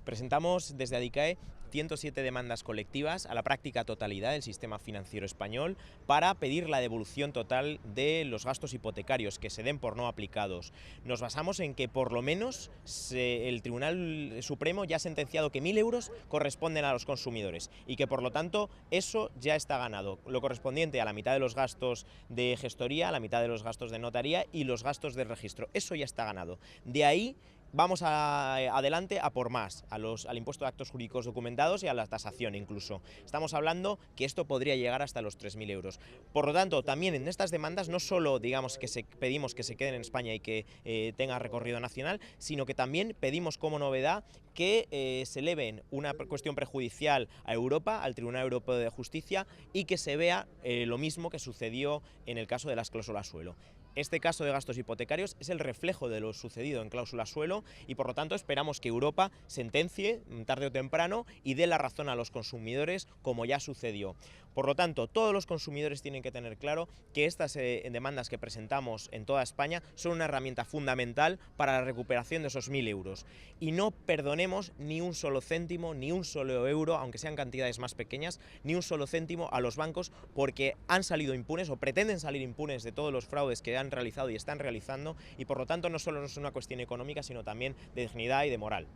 Presentamos desde ADICAE 107 demandas colectivas a la práctica totalidad del sistema financiero español para pedir la devolución total de los gastos hipotecarios que se den por no aplicados. Nos basamos en que por lo menos el Tribunal Supremo ya ha sentenciado que 1.000 euros corresponden a los consumidores y que por lo tanto eso ya está ganado, lo correspondiente a la mitad de los gastos de gestoría, a la mitad de los gastos de notaría y los gastos de registro. Eso ya está ganado. De ahí vamos adelante a por más, al impuesto de actos jurídicos documentados y a la tasación incluso. Estamos hablando que esto podría llegar hasta los 3.000 euros. Por lo tanto, también en estas demandas no solo digamos que pedimos que se queden en España y que tenga recorrido nacional, sino que también pedimos como novedad que se eleven una cuestión prejudicial a Europa, al Tribunal Europeo de Justicia, y que se vea lo mismo que sucedió en el caso de las cláusulas suelo. Este caso de gastos hipotecarios es el reflejo de lo sucedido en cláusula suelo y por lo tanto esperamos que Europa sentencie tarde o temprano y dé la razón a los consumidores como ya sucedió. Por lo tanto, todos los consumidores tienen que tener claro que estas demandas que presentamos en toda España son una herramienta fundamental para la recuperación de esos 1.000 euros. Y no perdonemos ni un solo céntimo, ni un solo euro, aunque sean cantidades más pequeñas, ni un solo céntimo a los bancos porque han salido impunes o pretenden salir impunes de todos los fraudes que han realizado y están realizando y por lo tanto no solo es una cuestión económica sino también de dignidad y de moral.